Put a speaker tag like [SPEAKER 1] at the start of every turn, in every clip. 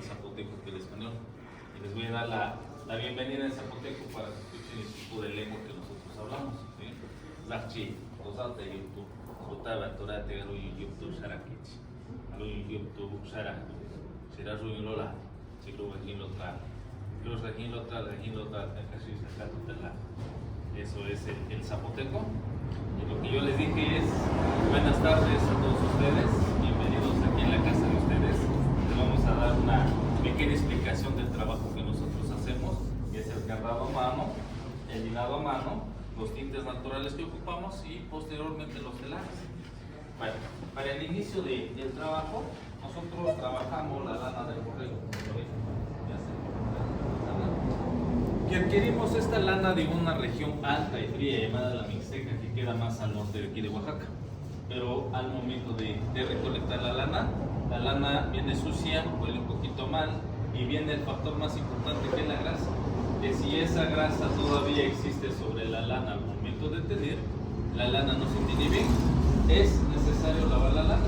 [SPEAKER 1] el zapoteco que el español. Y les voy a dar la bienvenida en zapoteco para que escuchen el tipo de lengua que nosotros hablamos. Zachi, Rosate, YouTube, Sotaba, Torate, Galo, YouTube, Sharakichi, Galo, YouTube, Sharak, Shirazu, Lola, Chico, Gajin, Lotra, Los Gajin, Lotra, Casi, Sacatutela. Eso es el zapoteco. Y lo que yo les dije es: buenas tardes a todos ustedes, bienvenidos aquí en la casa de ustedes. Les vamos a dar una pequeña explicación del trabajo que nosotros hacemos, que es el cardado a mano, el hilado a mano, los tintes naturales que ocupamos y posteriormente los telares. Bueno, para el inicio del trabajo, nosotros trabajamos la lana del borrego. Que adquirimos esta lana de una región alta y fría llamada la Mixteca, que queda más al norte de aquí de Oaxaca. Pero al momento de recolectar la lana viene sucia, huele un poquito mal, y viene el factor más importante, que es la grasa. Que si esa grasa todavía existe sobre la lana al momento de tener, la lana no se tiene bien, es necesario lavar la lana.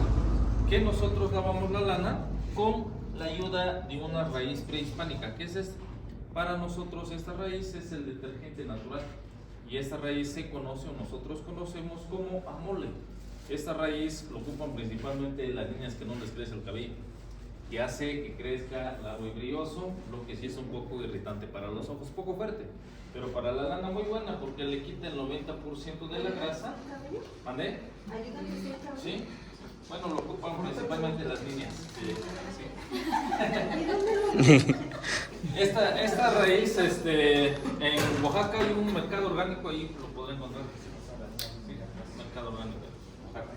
[SPEAKER 1] Que nosotros lavamos la lana con la ayuda de una raíz prehispánica, que es esta. Para nosotros esta raíz es el detergente natural, y esta raíz se conoce, o nosotros conocemos, como amole. Esta raíz lo ocupan principalmente las niñas que no les crece el cabello, que hace que crezca largo y brilloso, lo que sí es un poco irritante para los ojos, poco fuerte, pero para la lana muy buena, porque le quita el 90% de la grasa. ¿Mandé? ¿Sí? Bueno, lo ocupan principalmente las niñas. Sí. Esta raíz, en Oaxaca hay un mercado orgánico, ahí lo podrán encontrar. Sí, mercado orgánico en Oaxaca.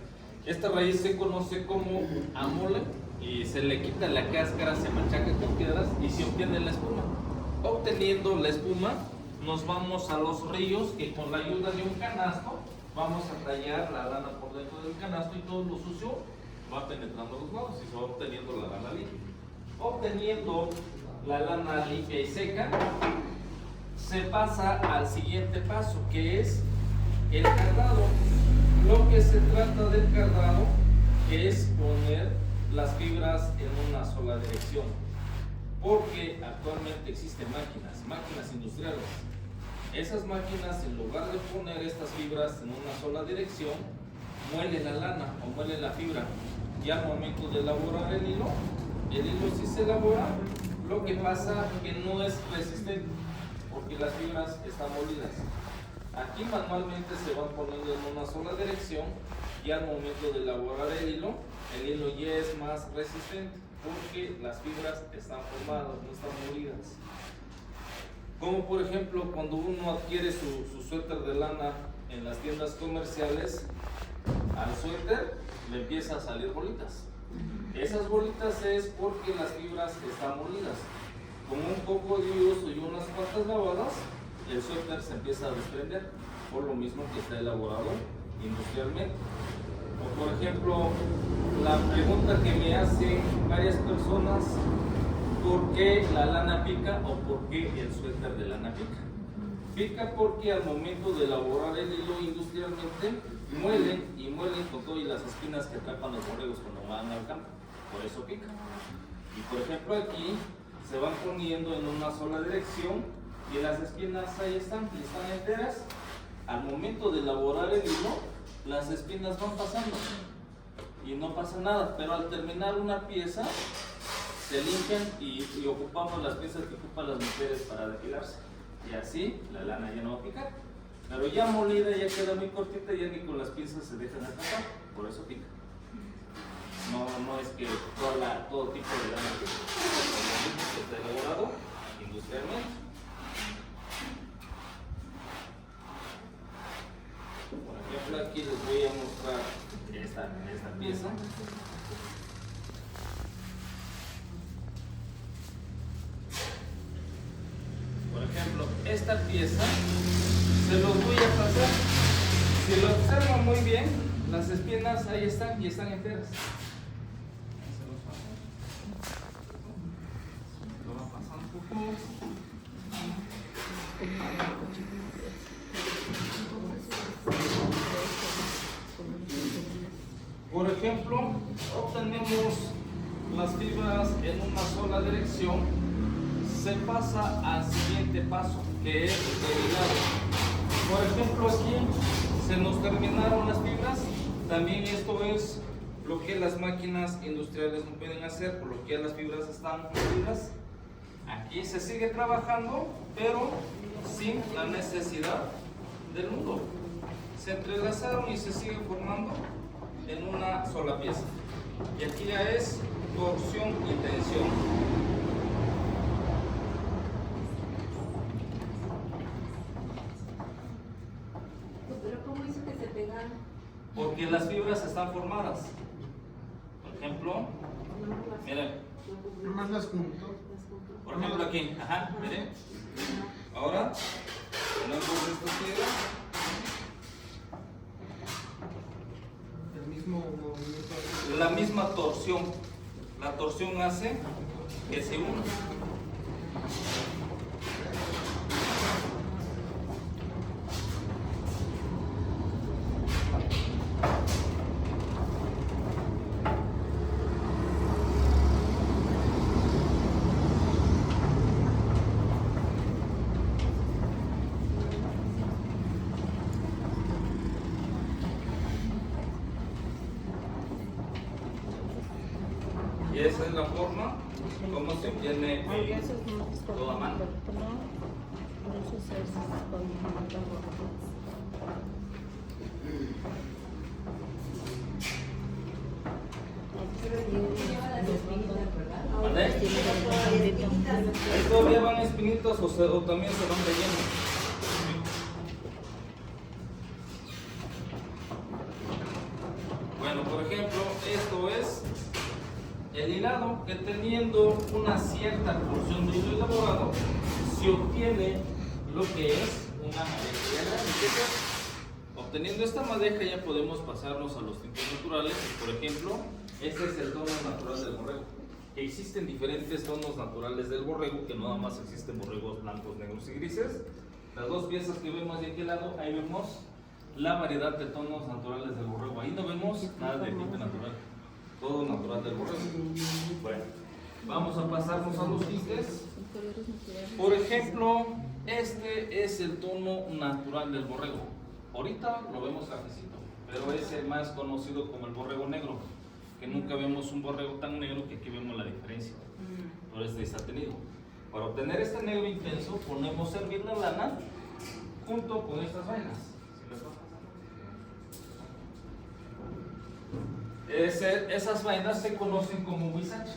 [SPEAKER 1] Esta raíz se conoce como amole y se le quita la cáscara, se machaca con piedras y se obtiene la espuma. Obteniendo la espuma, nos vamos a los ríos, que con la ayuda de un canasto vamos a tallar la lana por dentro del canasto, y todo lo sucio va penetrando los lados y se va obteniendo la lana limpia. Obteniendo la lana limpia y seca, se pasa al siguiente paso, que es el cardado. Lo que se trata del cardado es poner las fibras en una sola dirección, porque actualmente existen máquinas industriales. Esas máquinas, en lugar de poner estas fibras en una sola dirección, muele la lana o muele la fibra, y al momento de elaborar el hilo sí se elabora. Lo que pasa que no es resistente, porque las fibras están molidas. Aquí manualmente se van poniendo en una sola dirección, y al momento de elaborar el hilo ya es más resistente, porque las fibras están formadas, no están molidas. Como por ejemplo, cuando uno adquiere su suéter de lana en las tiendas comerciales, al suéter le empieza a salir bolitas. Esas bolitas es porque las fibras están molidas. Con un poco de uso y unas cuantas lavadas, el suéter se empieza a desprender, por lo mismo que está elaborado industrialmente. O por ejemplo, la pregunta que me hacen varias personas: ¿por qué la lana pica o por qué el suéter de lana pica? Pica porque al momento de elaborar el hilo industrialmente muelen con todo y las espinas que atrapan los borregos cuando van al campo. Por eso pica. Y por ejemplo aquí se van poniendo en una sola dirección, y las espinas ahí están enteras. Al momento de elaborar el hilo, las espinas van pasando y no pasa nada, pero al terminar una pieza se limpian y ocupamos las piezas que ocupan las mujeres para depilarse, y así la lana ya no va a picar. Pero ya molida ya queda muy cortita, ya ni con las piezas se dejan atrapar, por eso pica. No es que todo tipo de lana pica, lo mismo que está elaborado industrialmente. Por ejemplo, aquí les voy a mostrar esta pieza. Por ejemplo, esta pieza se los voy a pasar. Si lo observan muy bien, las espinas ahí están y están enteras. Se los paso. Lo va pasando un poco. Por ejemplo, obtenemos las fibras en una sola dirección, se pasa al siguiente paso, que es el hilado. Por ejemplo, aquí se nos terminaron las fibras. También esto es lo que las máquinas industriales no pueden hacer, por lo que las fibras están fundidas. Aquí se sigue trabajando, pero sin la necesidad del nudo. Se entrelazaron y se sigue formando en una sola pieza. Y aquí ya es torsión y tensión.
[SPEAKER 2] Pero ¿cómo hizo que se pegaran?
[SPEAKER 1] Porque las fibras están formadas. Por ejemplo, miren,
[SPEAKER 3] Nomás las junto.
[SPEAKER 1] por ejemplo aquí, ajá, miren. Ahora, tenemos esta fibra.
[SPEAKER 3] El mismo movimiento.
[SPEAKER 1] La misma torsión. La torsión hace que se una. Y esa es la forma como se obtiene toda mano. ¿Vale? Ahí todavía van espinitos o también se van relleno. Bueno, por ejemplo, esto es el hilado, que teniendo una cierta porción de hilo elaborado, se obtiene lo que es una madeja gráfica. Obteniendo esta madeja ya podemos pasarnos a los tintes naturales. Por ejemplo, este es el tono natural del borrego. Que existen diferentes tonos naturales del borrego, que no nada más existen borregos blancos, negros y grises. Las dos piezas que vemos de aquel lado, ahí vemos la variedad de tonos naturales del borrego. Ahí no vemos nada de tinte natural. Todo natural del borrego. Bueno, vamos a pasarnos a los tintes. Por ejemplo, este es el tono natural del borrego. Ahorita lo vemos cafecito, pero es el más conocido como el borrego negro, que nunca vemos un borrego tan negro que aquí vemos la diferencia. Por este está tenido. Para obtener este negro intenso, ponemos a hervir la lana junto con estas vainas. Esas vainas se conocen como huizache.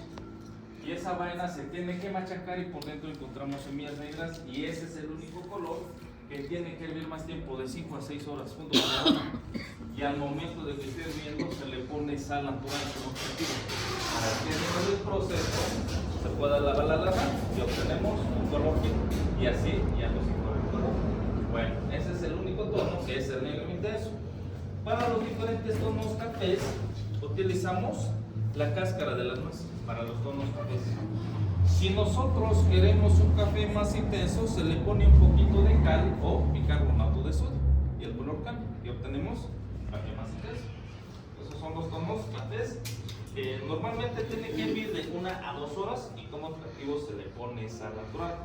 [SPEAKER 1] Y esa vaina se tiene que machacar y por dentro encontramos semillas negras, y ese es el único color que tiene que hervir más tiempo, de 5 a 6 horas junto con la lana. Y al momento de que esté hirviendo se le pone sal natural como objetivo. Para que en el proceso se pueda lavar la lana y obtenemos un color y así ya nos incorre el color. Bueno, ese es el único tono, que es el negro intenso. Para los diferentes tonos cafés utilizamos la cáscara de las nueces para los tonos cafés. Si nosotros queremos un café más intenso, se le pone un poquito de cal o bicarbonato de sodio y el color cambia y obtenemos café más intenso. Esos son los tonos cafés que normalmente tienen que hervir de 1 a 2 horas y como objetivo se le pone sal natural.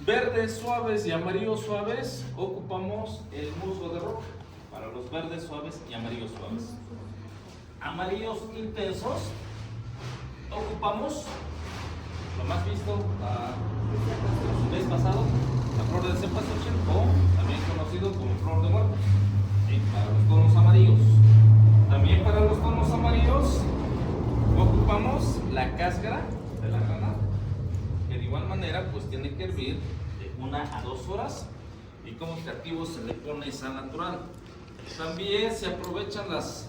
[SPEAKER 1] Verdes suaves y amarillos suaves, ocupamos el musgo de roca para los verdes suaves y amarillos suaves. Amarillos intensos, ocupamos lo más visto el mes pasado, la flor de cempasúchil, o también conocido como flor de muerto, ¿sí? Para los tonos amarillos. También para los tonos amarillos ocupamos la cáscara de la granada, que de igual manera pues tiene que hervir de 1 a 2 horas y como objetivo se le pone sal natural. También se aprovechan las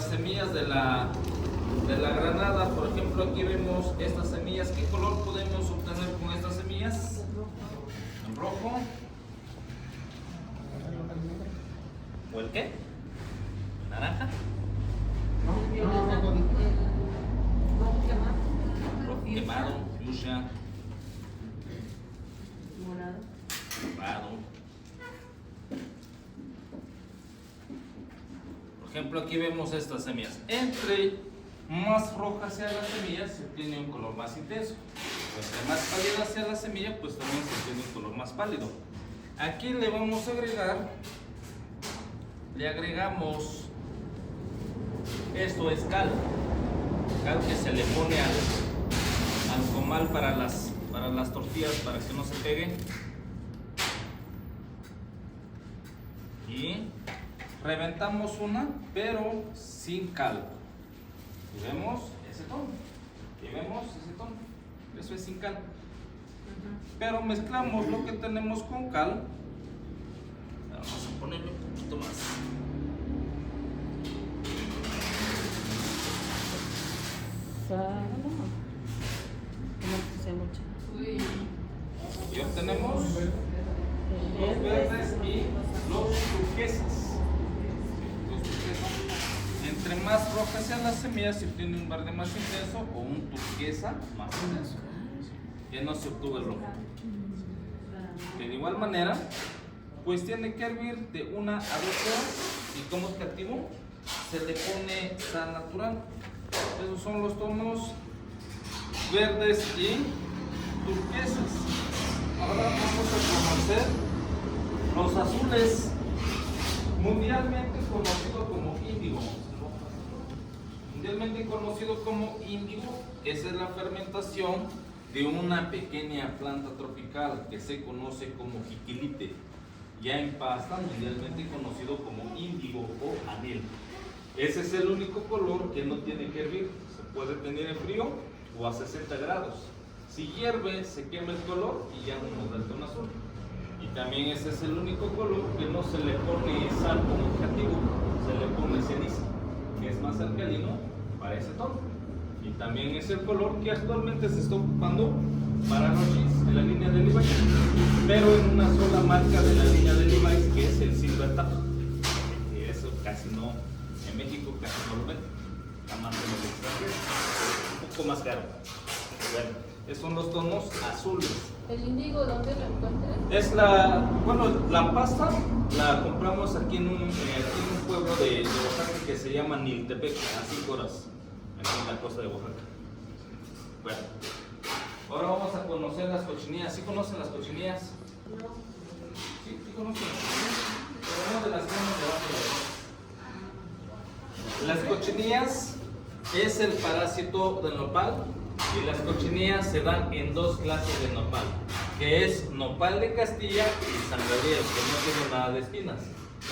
[SPEAKER 1] semillas de la granada. Por ejemplo, aquí vemos estas semillas. ¿Qué color podemos obtener con estas semillas? En rojo. ¿O el qué? ¿Naranja? Rojo quemado, fuchsia, morado. Por ejemplo, aquí vemos estas semillas. Entre más roja sea la semilla, se obtiene un color más intenso. Entre más pálida sea la semilla, pues también se obtiene un color más pálido. Aquí le vamos a agregar, le agregamos, esto es cal que se le pone al comal para las tortillas, para que no se peguen. Y reventamos una, pero sin cal. Y vemos ese tono. Eso es sin cal. Pero mezclamos lo que tenemos con cal. Vamos a ponerle un poquito más. Y obtenemos los verdes y los turquesas. Entre más roja sean las semillas, se obtiene un verde más intenso o un turquesa más intenso. Ya no se obtuvo el rojo. De igual manera, pues tiene que hervir de 1 a 2 horas. ¿Y como es que activo? Se le pone sal natural. Esos son los tonos verdes y turquesas. Ahora vamos a conocer los azules, mundialmente conocido como índigo. Mundialmente conocido como índigo, esa es la fermentación de una pequeña planta tropical que se conoce como jiquilite, ya en pasta, mundialmente conocido como índigo o anil. Ese es el único color que no tiene que hervir, se puede tener en frío o a 60 grados. Si hierve, se quema el color y ya no nos da el tono azul. Y también ese es el único color que no se le pone sal como indicativo, se le pone ceniza, que es más alcalino para ese tono. Y también es el color que actualmente se está ocupando para los jeans de la línea de Levi's, pero en una sola marca de la línea de Levi's, que es el Silver Tap. Y eso casi no, en México casi no lo ven, jamás en el extranjero, un poco más caro. Bueno, esos son los tonos azules.
[SPEAKER 2] ¿El índigo dónde lo encuentras?
[SPEAKER 1] Es la pasta la compramos aquí en un pueblo de Oaxaca que se llama Niltepec, a 5 horas, en la costa de Oaxaca. Bueno, ahora vamos a conocer las cochinillas. ¿Sí conocen las cochinillas?
[SPEAKER 2] No.
[SPEAKER 1] Sí conocen. Pero no de las manos de abajo. Las cochinillas es el parásito del nopal. Y las cochinillas se dan en 2 clases de nopal, que es nopal de Castilla y San Gabriel, que no tiene nada de espinas,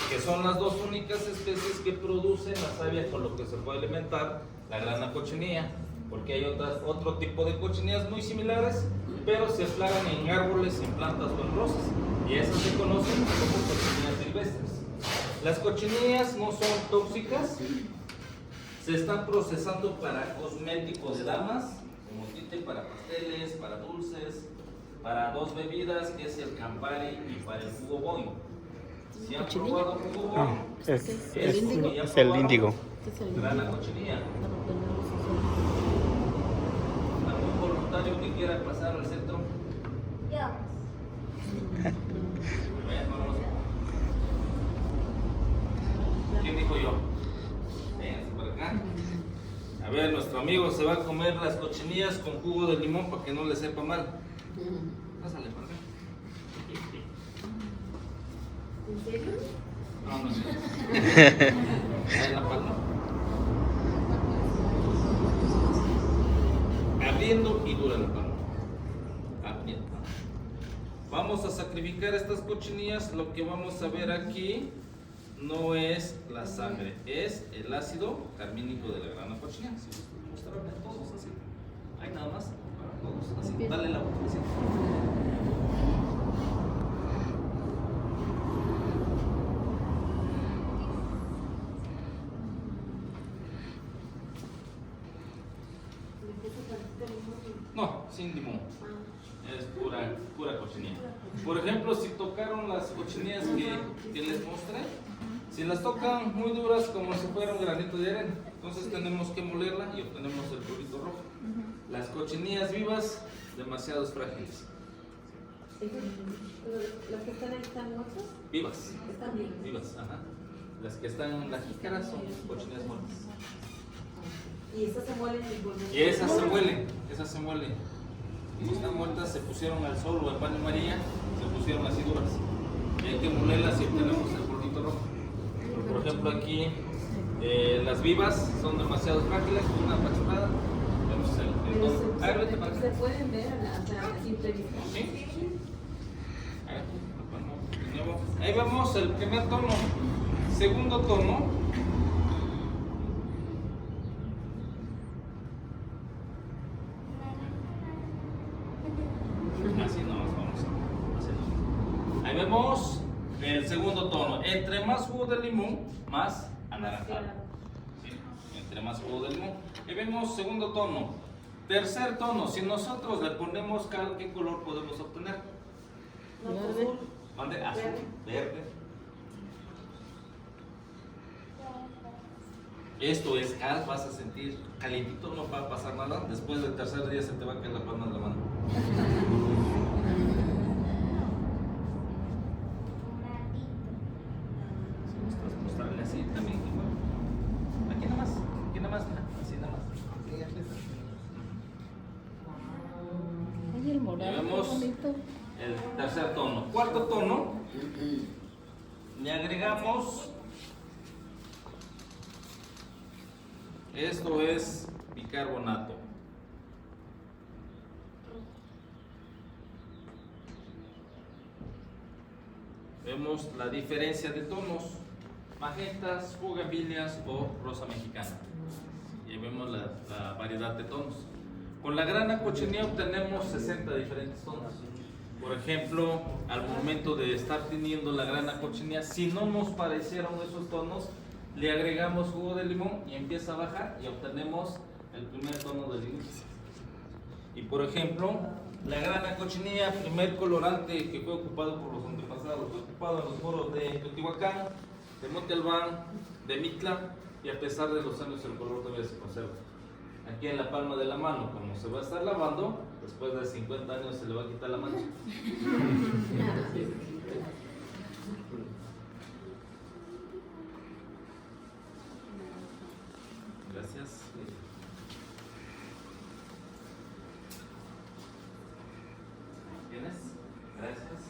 [SPEAKER 1] que son las 2 únicas especies que producen la savia con lo que se puede alimentar la grana cochinilla, porque hay otro tipo de cochinillas muy similares, pero se plagan en árboles, en plantas o en rosas, y esas se conocen como cochinillas silvestres. Las cochinillas no son tóxicas, se están procesando para cosméticos de damas, como tinte para pasteles, para dulces, para 2 bebidas, que es el Campari y para el jugo Boing. Si han probado jugo Boing,
[SPEAKER 4] Es el índigo.
[SPEAKER 1] grana cochinilla. ¿Algún voluntario que quiera pasar al centro?
[SPEAKER 2] Ya.
[SPEAKER 1] Vámonos. ¿Quién dijo yo? Vénganse por acá. A ver, nuestro amigo se va a comer las cochinillas con jugo de limón para que no le sepa mal. Pásale por acá.
[SPEAKER 2] ¿En serio?
[SPEAKER 1] No sé. Ahí la palma. Abriendo y dura la palma. Abriendo. Vamos a sacrificar estas cochinillas. Lo que vamos a ver aquí no es la sangre, es el ácido carmínico de la grana cochinilla. Si les gusta ver todos así. Ahí nada más. Todos así. Dale la boca así. No, sin limón. Es pura cochinilla. Por ejemplo, si tocaron las cochinillas que les mostré, si las tocan muy duras como si fuera un granito de arena, entonces tenemos que molerla y obtenemos el polvito rojo. Las cochinillas vivas, demasiado frágiles.
[SPEAKER 2] ¿Las que están ahí están muertas?
[SPEAKER 1] Vivas.
[SPEAKER 2] Están vivas.
[SPEAKER 1] Vivas, ajá. Las que están en la jícara son cochinillas muertas.
[SPEAKER 2] Y esas se muelen igualmente.
[SPEAKER 1] Y esas se muelen, esas se muelen. Como están muertas, se pusieron al sol o en pan de María, se pusieron así duras. Y hay que molerlas y obtenemos el polvito rojo. Por ejemplo, aquí las vivas son demasiado frágiles, una apachurrada. Vemos el tono. A ver, vete para acá.
[SPEAKER 2] Se pueden ver a simple vista.
[SPEAKER 1] ¿Sí? A ver, de nuevo. Ahí vemos el primer tono. Segundo tono. Así nomás vamos a hacerlo. Ahí vemos el segundo tono. Entre más jugo de limón, más anaranjado. ¿Sí? Entre más jugo de limón. Ahí vemos segundo tono. Tercer tono. Si nosotros le ponemos cal, ¿qué color podemos obtener?
[SPEAKER 2] No, azul.
[SPEAKER 1] ¿Dónde? Azul, verde. Esto es cal, vas a sentir calientito, no va a pasar nada. Después del tercer día se te va a caer la palma de la mano. Mostrarle así también. Aquí nada más, mira, así nada más.
[SPEAKER 2] Ay, el morado.
[SPEAKER 1] Y vemos
[SPEAKER 2] qué bonito.
[SPEAKER 1] el tercer tono. Cuarto tono, le agregamos, esto es bicarbonato. Vemos la diferencia de tonos, magentas, bugambilias o rosa mexicana. Y ahí vemos la variedad de tonos. Con la grana cochinilla obtenemos 60 diferentes tonos. Por ejemplo, al momento de estar teniendo la grana cochinilla, si no nos parecieron esos tonos, le agregamos jugo de limón y empieza a bajar y obtenemos el primer tono del inicio. Y por ejemplo, la grana cochinilla, primer colorante que fue ocupado por los antepasados, fue ocupado en los foros de Teotihuacán, de Monte Albán, de Mitla, y a pesar de los años el color todavía se conserva. Aquí en la palma de la mano, como se va a estar lavando, después de 50 años se le va a quitar la mancha. Gracias. ¿Tienes? Gracias.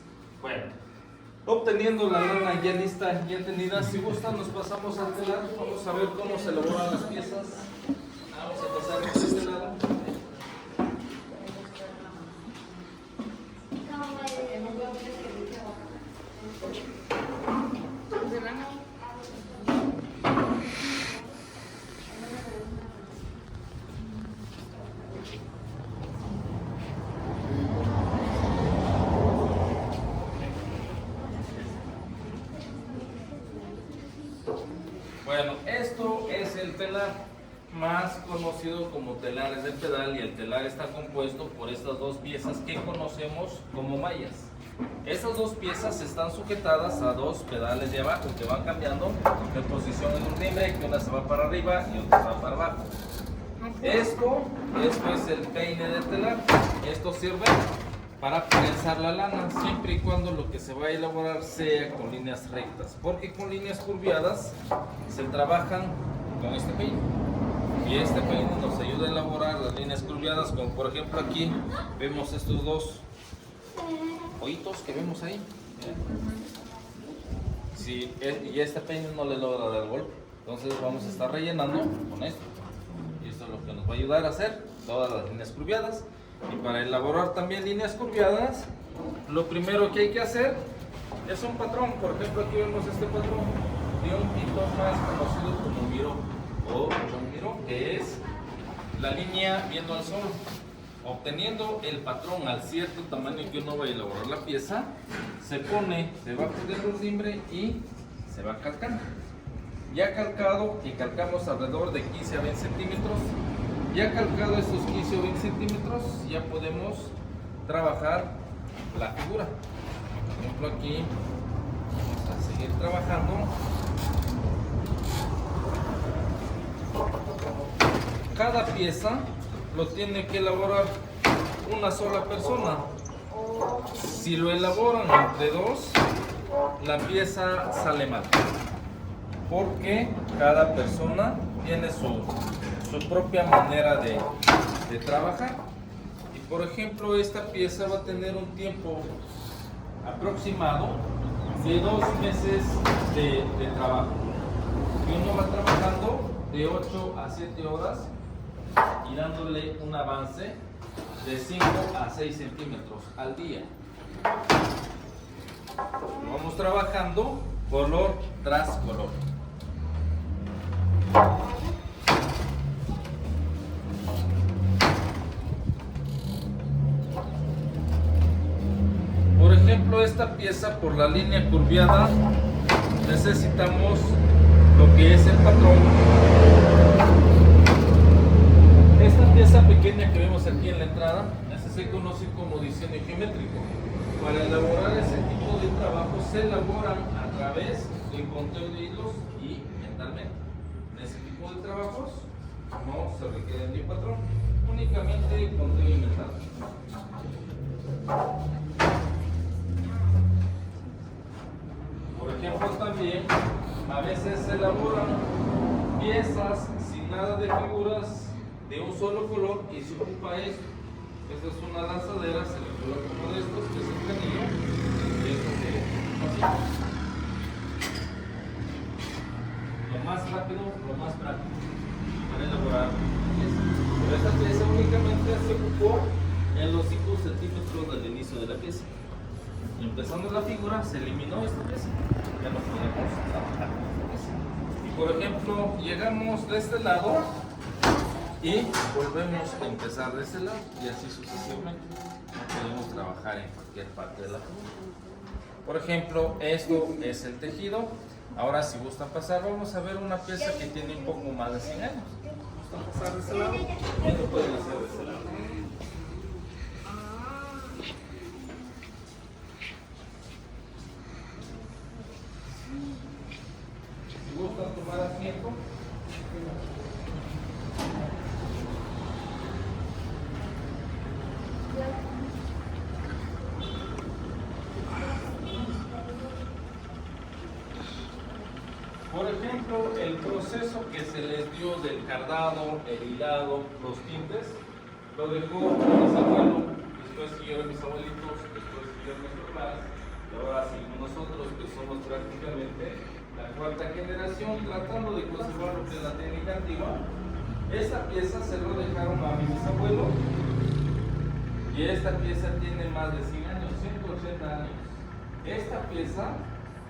[SPEAKER 1] Bueno, obteniendo la lana ya lista, ya tenida, si gustan nos pasamos al telar, vamos a ver cómo se elaboran las piezas. Vamos a pasar por este lado. Bueno, esto es el telar más conocido como telares de pedal, y el telar está compuesto por estas dos piezas que conocemos como mallas. Estas dos piezas están sujetadas a dos pedales de abajo que van cambiando de posición en un timbre, que una se va para arriba y otra va para abajo. Esto es el peine de telar. Esto sirve para prensar la lana, siempre y cuando lo que se va a elaborar sea con líneas rectas, porque con líneas curviadas se trabajan con este peine. Y este peine nos ayuda a elaborar las líneas curviadas, como por ejemplo aquí vemos estos dos hoyitos que vemos ahí. Si, y este peine no le logra dar golpe, entonces vamos a estar rellenando con esto. Y esto es lo que nos va a ayudar a hacer todas las líneas curviadas. Y para elaborar también líneas curviadas, lo primero que hay que hacer es un patrón. Por ejemplo, aquí vemos este patrón de un pitón más conocido como miró o miró, que es la línea viendo al sol. Obteniendo el patrón al cierto tamaño que uno va a elaborar la pieza, se pone debajo del timbre y se va calcando. Ya calcado, y calcamos alrededor de 15 a 20 centímetros. Ya calcado estos 15 o 20 centímetros, ya podemos trabajar la figura. Por ejemplo, aquí vamos a seguir trabajando. Cada pieza lo tiene que elaborar una sola persona. Si lo elaboran entre dos, la pieza sale mal, porque cada persona tiene su su propia manera de trabajar. Y por ejemplo, esta pieza va a tener un tiempo aproximado de 2 meses de trabajo. Y uno va trabajando de 8 a 7 horas y dándole un avance de 5 a 6 centímetros al día. Vamos trabajando color tras color. Por ejemplo, esta pieza, por la línea curviada, necesitamos lo que es el patrón. Esta pieza pequeña que vemos aquí en la entrada, ese se conoce como diseño geométrico. Para elaborar ese tipo de trabajo se elaboran a través del conteo de hilos y mentalmente. En ese tipo de trabajos no se requiere ni patrón, únicamente conteo y mental. Por ejemplo, también a veces se elaboran piezas sin nada de figuras de un solo color y se ocupa esto. Esta es una lanzadera, se le coloca uno de estos, que es el canillo, y esto se así. Lo más rápido, lo más práctico para elaborar una pieza. Pero esta pieza únicamente se ocupó en los 5 centímetros del inicio de la pieza. Y empezando la figura, se eliminó esta pieza. Ya no podemos trabajar con esta pieza. Y por ejemplo, llegamos de este lado y volvemos a empezar de este lado y así sucesivamente. No podemos trabajar en cualquier parte de la figura. Por ejemplo, esto es el tejido. Ahora, si gustan pasar, vamos a ver una pieza que tiene un poco más de 100 años. ¿Gustan pasar de este lado? Y lo pueden hacer de este lado. Si gustan tomar asiento. Por ejemplo, el proceso que se les dio del cardado, el hilado, los tintes, lo dejó mi abuelo, después siguieron mis abuelitos, después siguieron nuestros padres, y ahora seguimos nosotros, que somos prácticamente la cuarta generación, tratando de conservar lo que es la técnica antigua. Esta pieza se lo dejaron a mi bisabuelo, y esta pieza tiene más de 100 años, 180 años. Esta pieza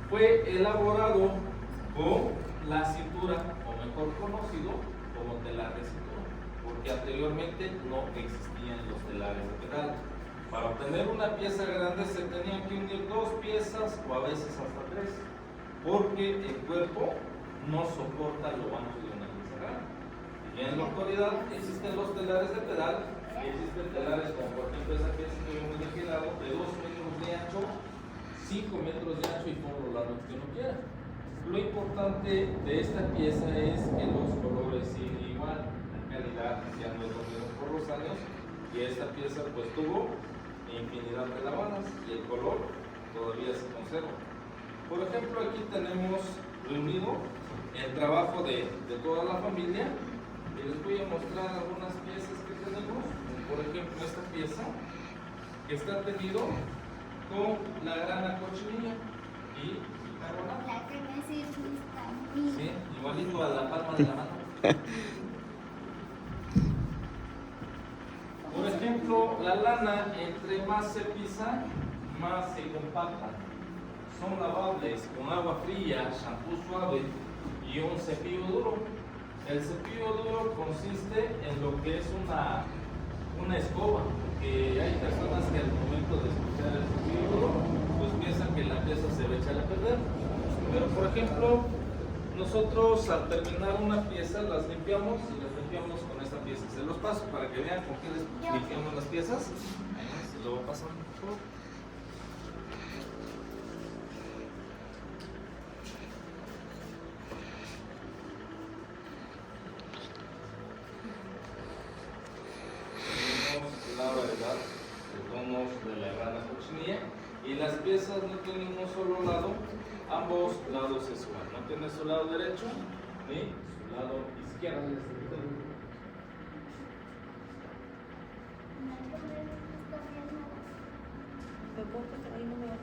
[SPEAKER 1] fue elaborado con la cintura, o mejor conocido como telar de cintura, porque anteriormente no existían los telares de pedal. Para obtener una pieza grande se tenían que unir 2 piezas o a veces hasta 3, porque el cuerpo no soporta lo ancho de una pieza grande. Y en la actualidad existen los telares de pedal, y existen telares como por ejemplo esa pieza que vemos de aquí lado, de 2 metros de ancho, 5 metros de ancho y todo lo largo que uno quiera. Lo importante de esta pieza es que los colores siguen igual, la calidad ya no es lo mismo por los años, y esta pieza pues tuvo infinidad de lavadas y el color todavía se conserva. Por ejemplo, aquí tenemos reunido el trabajo de toda la familia y les voy a mostrar algunas piezas que tenemos, como por ejemplo esta pieza que está tejido con la grana cochinilla y carbonada. Sí, igualito a la palma de la mano. Por ejemplo, la lana, entre más se pisa, más se compacta. Son lavables con agua fría, shampoo suave y un cepillo duro. El cepillo duro consiste en lo que es una escoba, que hay personas que al momento de escuchar el cepillo duro, pues piensan que la pieza se va a echar a perder. Pero por ejemplo, nosotros al terminar una pieza las limpiamos y las limpiamos con esta pieza. Se los paso para que vean con qué les limpiamos las piezas. Se lo voy a pasar por favor. Tenemos la variedad de tonos de la grana cochinilla y las piezas no tienen un solo lado. Ambos lados es igual, no tiene su lado derecho ni su lado izquierdo.
[SPEAKER 5] deportes, ahí no me va a